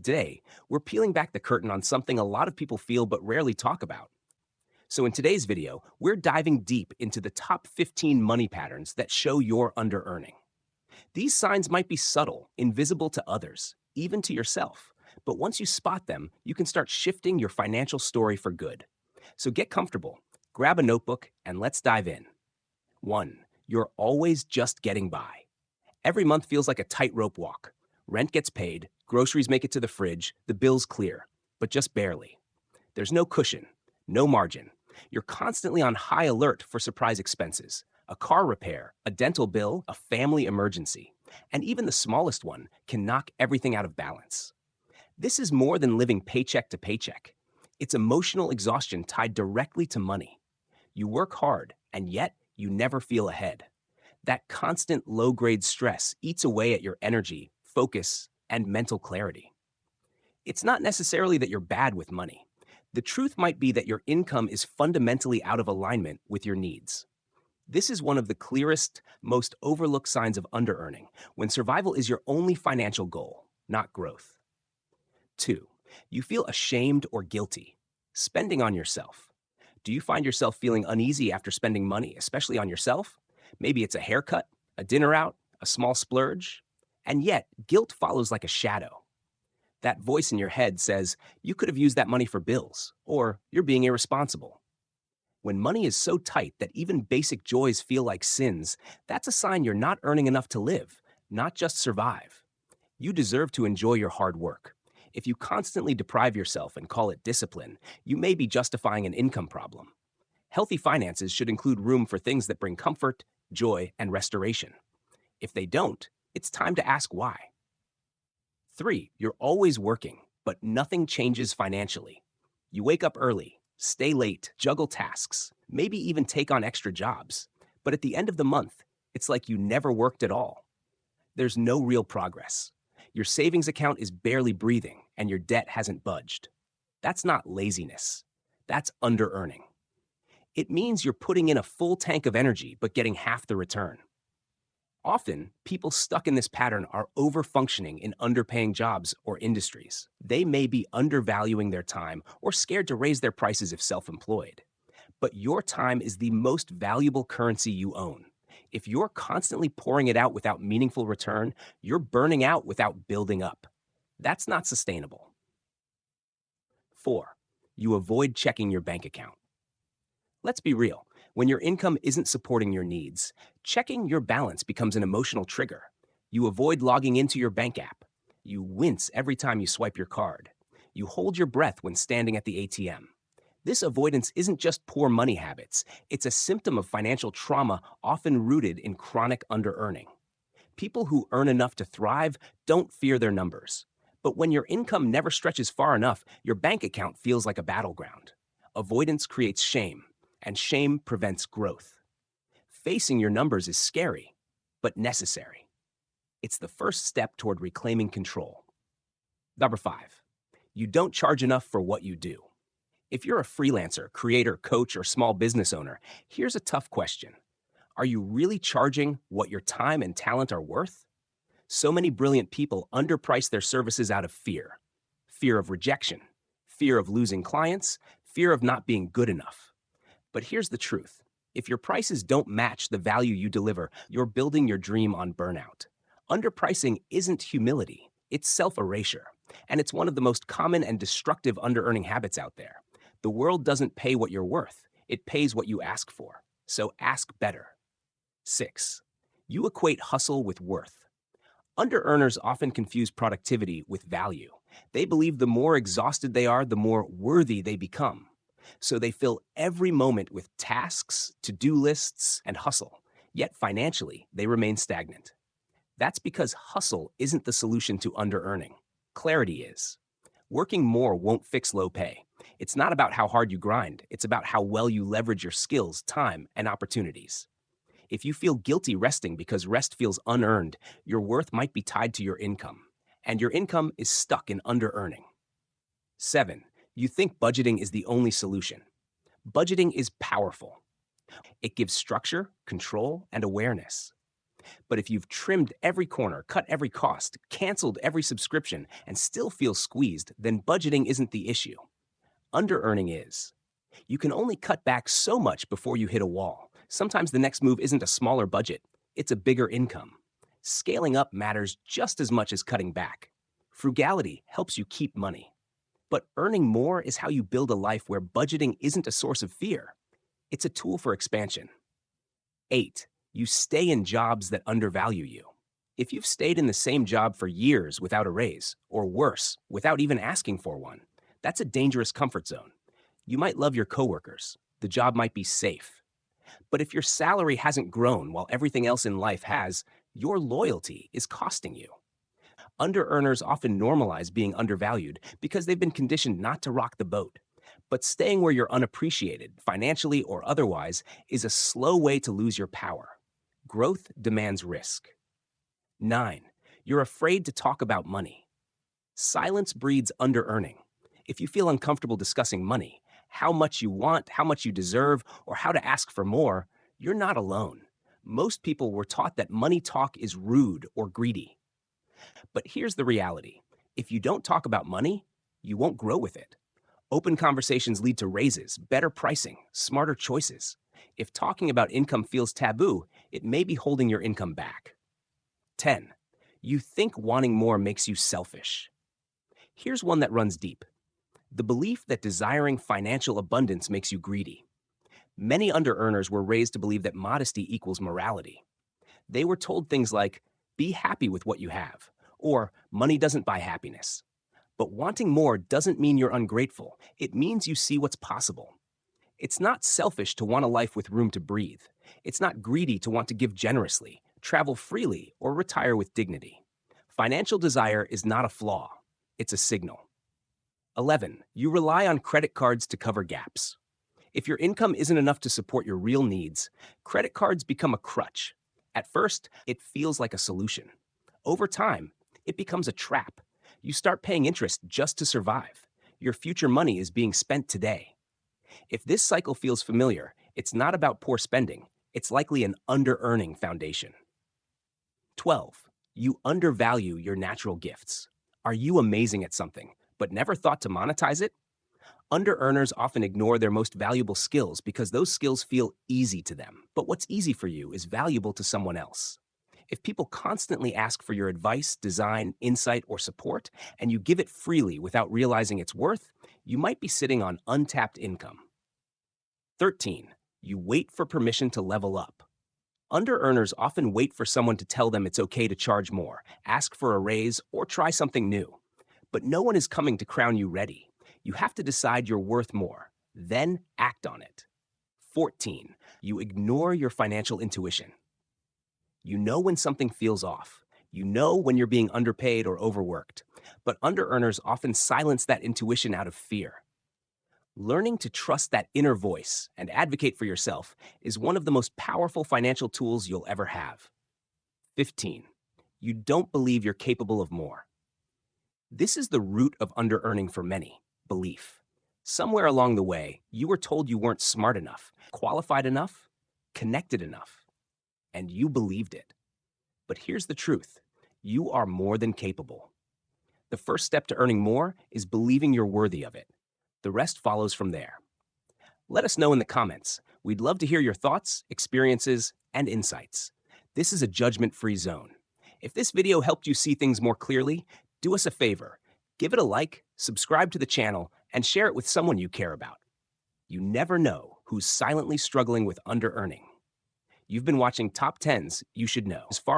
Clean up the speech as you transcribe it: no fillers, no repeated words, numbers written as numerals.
Today, we're peeling back the curtain on something a lot of people feel but rarely talk about. So, in today's video, we're diving deep into the top 15 money patterns that show you're under earning. These signs might be subtle, invisible to others, even to yourself, but once you spot them, you can start shifting your financial story for good. So, get comfortable, grab a notebook, and let's dive in. 1. You're always just getting by. Every month feels like a tightrope walk. Rent gets paid, groceries make it to the fridge, the bills clear, but just barely. There's no cushion, no margin. You're constantly on high alert for surprise expenses, a car repair, a dental bill, a family emergency. And even the smallest one can knock everything out of balance. This is more than living paycheck to paycheck. It's emotional exhaustion tied directly to money. You work hard, and yet you never feel ahead. That constant low grade stress eats away at your energy, focus, and mental clarity. It's not necessarily that you're bad with money. The truth might be that your income is fundamentally out of alignment with your needs. This is one of the clearest, most overlooked signs of under-earning, when survival is your only financial goal, not growth. 2. You feel ashamed or guilty. Spending on yourself. Do you find yourself feeling uneasy after spending money, especially on yourself? Maybe it's a haircut, a dinner out, a small splurge. And yet, guilt follows like a shadow. That voice in your head says, you could have used that money for bills, or you're being irresponsible. When money is so tight that even basic joys feel like sins, that's a sign you're not earning enough to live, not just survive. You deserve to enjoy your hard work. If you constantly deprive yourself and call it discipline, you may be justifying an income problem. Healthy finances should include room for things that bring comfort, joy, and restoration. If they don't, it's time to ask why. 3. You're always working, but nothing changes financially. You wake up early, stay late, juggle tasks, maybe even take on extra jobs. But at the end of the month, it's like you never worked at all. There's no real progress. Your savings account is barely breathing, and your debt hasn't budged. That's not laziness. That's under-earning. It means you're putting in a full tank of energy, but getting half the return. Often, people stuck in this pattern are overfunctioning in underpaying jobs or industries. They may be undervaluing their time or scared to raise their prices if self-employed. But your time is the most valuable currency you own. If you're constantly pouring it out without meaningful return, you're burning out without building up. That's not sustainable. 4. You avoid checking your bank account. Let's be real. When your income isn't supporting your needs, checking your balance becomes an emotional trigger. You avoid logging into your bank app. You wince every time you swipe your card. You hold your breath when standing at the ATM. This avoidance isn't just poor money habits, it's a symptom of financial trauma often rooted in chronic under-earning. People who earn enough to thrive don't fear their numbers. But when your income never stretches far enough, your bank account feels like a battleground. Avoidance creates shame, and shame prevents growth. Facing your numbers is scary, but necessary. It's the first step toward reclaiming control. Number 5, you don't charge enough for what you do. If you're a freelancer, creator, coach, or small business owner, here's a tough question. Are you really charging what your time and talent are worth? So many brilliant people underprice their services out of fear. Fear of rejection, fear of losing clients, fear of not being good enough. But here's the truth. If your prices don't match the value you deliver, you're building your dream on burnout. Underpricing isn't humility, it's self-erasure. And it's one of the most common and destructive under-earning habits out there. The world doesn't pay what you're worth, it pays what you ask for. So ask better. 6. You equate hustle with worth. Under-earners often confuse productivity with value. They believe the more exhausted they are, the more worthy they become. So they fill every moment with tasks, to-do lists, and hustle. Yet financially, they remain stagnant. That's because hustle isn't the solution to under-earning. Clarity is. Working more won't fix low pay. It's not about how hard you grind. It's about how well you leverage your skills, time, and opportunities. If you feel guilty resting because rest feels unearned, your worth might be tied to your income. And your income is stuck in under-earning. 7. You think budgeting is the only solution. Budgeting is powerful. It gives structure, control, and awareness. But if you've trimmed every corner, cut every cost, canceled every subscription, and still feel squeezed, then budgeting isn't the issue. Under-earning is. You can only cut back so much before you hit a wall. Sometimes the next move isn't a smaller budget, it's a bigger income. Scaling up matters just as much as cutting back. Frugality helps you keep money. But earning more is how you build a life where budgeting isn't a source of fear. It's a tool for expansion. 8. You stay in jobs that undervalue you. If you've stayed in the same job for years without a raise, or worse, without even asking for one, that's a dangerous comfort zone. You might love your coworkers. The job might be safe. But if your salary hasn't grown while everything else in life has, your loyalty is costing you. Under-earners often normalize being undervalued because they've been conditioned not to rock the boat. But staying where you're unappreciated, financially or otherwise, is a slow way to lose your power. Growth demands risk. 9. You're afraid to talk about money. Silence breeds under-earning. If you feel uncomfortable discussing money, how much you want, how much you deserve, or how to ask for more, you're not alone. Most people were taught that money talk is rude or greedy. But here's the reality. If you don't talk about money, you won't grow with it. Open conversations lead to raises, better pricing, smarter choices. If talking about income feels taboo, it may be holding your income back. 10. You think wanting more makes you selfish. Here's one that runs deep. The belief that desiring financial abundance makes you greedy. Many under-earners were raised to believe that modesty equals morality. They were told things like, be happy with what you have, or money doesn't buy happiness. But wanting more doesn't mean you're ungrateful. It means you see what's possible. It's not selfish to want a life with room to breathe. It's not greedy to want to give generously, travel freely, or retire with dignity. Financial desire is not a flaw. It's a signal. 11. You rely on credit cards to cover gaps. If your income isn't enough to support your real needs, credit cards become a crutch. At first, it feels like a solution. Over time, it becomes a trap. You start paying interest just to survive. Your future money is being spent today. If this cycle feels familiar, it's not about poor spending. It's likely an under-earning foundation. 12. You undervalue your natural gifts. Are you amazing at something, but never thought to monetize it? Under-earners often ignore their most valuable skills because those skills feel easy to them. But what's easy for you is valuable to someone else. If people constantly ask for your advice, design, insight, or support, and you give it freely without realizing its worth, you might be sitting on untapped income. 13. You wait for permission to level up. Under-earners often wait for someone to tell them it's okay to charge more, ask for a raise, or try something new. But no one is coming to crown you ready. You have to decide you're worth more, then act on it. 14. You ignore your financial intuition. You know when something feels off. You know when you're being underpaid or overworked. But under-earners often silence that intuition out of fear. Learning to trust that inner voice and advocate for yourself is one of the most powerful financial tools you'll ever have. 15. You don't believe you're capable of more. This is the root of under-earning for many, belief. Somewhere along the way, you were told you weren't smart enough, qualified enough, connected enough, and you believed it. But here's the truth. You are more than capable. The first step to earning more is believing you're worthy of it. The rest follows from there. Let us know in the comments. We'd love to hear your thoughts, experiences, and insights. This is a judgment-free zone. If this video helped you see things more clearly, do us a favor. Give it a like, subscribe to the channel, and share it with someone you care about. You never know who's silently struggling with under-earning. You've been watching Top 10s You Should Know. As far